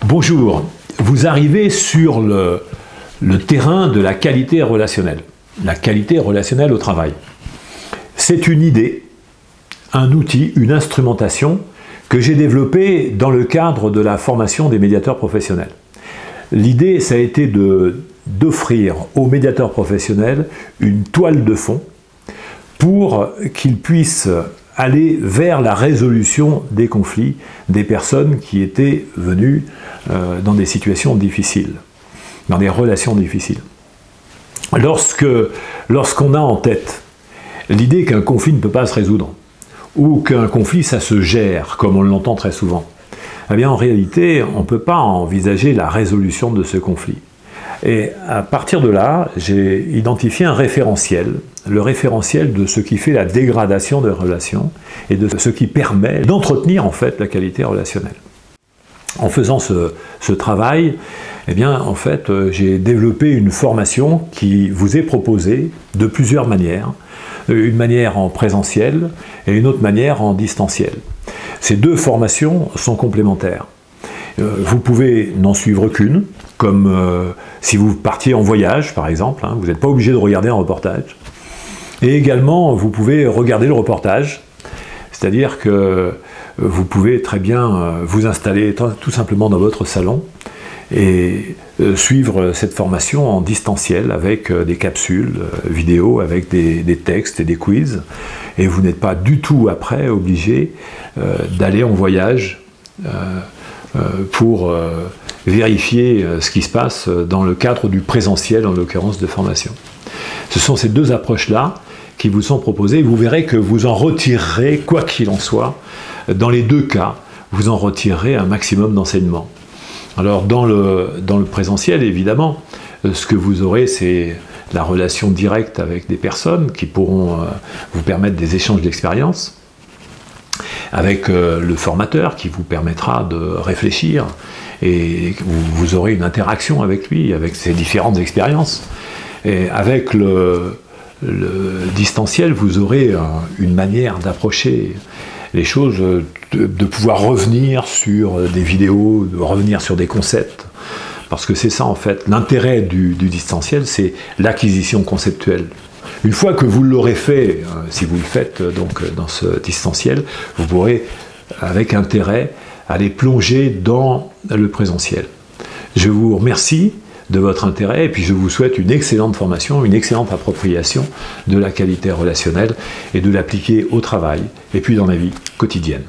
Bonjour, vous arrivez sur le terrain de la qualité relationnelle au travail. C'est une idée, un outil, une instrumentation que j'ai développée dans le cadre de la formation des médiateurs professionnels. L'idée, ça a été d'offrir aux médiateurs professionnels une toile de fond pour qu'ils puissent aller vers la résolution des conflits des personnes qui étaient venues dans des situations difficiles, dans des relations difficiles. Lorsqu'on a en tête l'idée qu'un conflit ne peut pas se résoudre, ou qu'un conflit ça se gère, comme on l'entend très souvent, eh bien en réalité, on ne peut pas envisager la résolution de ce conflit. Et à partir de là, j'ai identifié un référentiel, le référentiel de ce qui fait la dégradation des relations et de ce qui permet d'entretenir en fait la qualité relationnelle. En faisant ce travail, eh bien, en fait, j'ai développé une formation qui vous est proposée de plusieurs manières. Une manière en présentiel et une autre manière en distanciel. Ces deux formations sont complémentaires. Vous pouvez n'en suivre qu'une, comme si vous partiez en voyage, par exemple, vous n'êtes pas obligé de regarder un reportage. Et également, vous pouvez regarder le reportage, c'est-à-dire que vous pouvez très bien vous installer tout simplement dans votre salon et suivre cette formation en distanciel avec des capsules vidéo, avec des textes et des quiz. Et vous n'êtes pas du tout après obligé d'aller en voyage pour vérifier ce qui se passe dans le cadre du présentiel, en l'occurrence de formation. Ce sont ces deux approches-là qui vous sont proposées. Vous verrez que vous en retirerez, quoi qu'il en soit, dans les deux cas, vous en retirerez un maximum d'enseignements. Alors dans le présentiel, évidemment, ce que vous aurez, c'est la relation directe avec des personnes qui pourront vous permettre des échanges d'expériences, avec le formateur qui vous permettra de réfléchir, et vous aurez une interaction avec lui, avec ses différentes expériences. Et avec le distanciel, vous aurez une manière d'approcher les choses, de pouvoir revenir sur des vidéos, de revenir sur des concepts. Parce que c'est ça en fait, l'intérêt du distanciel, c'est l'acquisition conceptuelle. Une fois que vous l'aurez fait, si vous le faites donc dans ce distanciel, vous pourrez avec intérêt aller plonger dans le présentiel. Je vous remercie de votre intérêt et puis je vous souhaite une excellente formation, une excellente appropriation de la qualité relationnelle et de l'appliquer au travail et puis dans la vie quotidienne.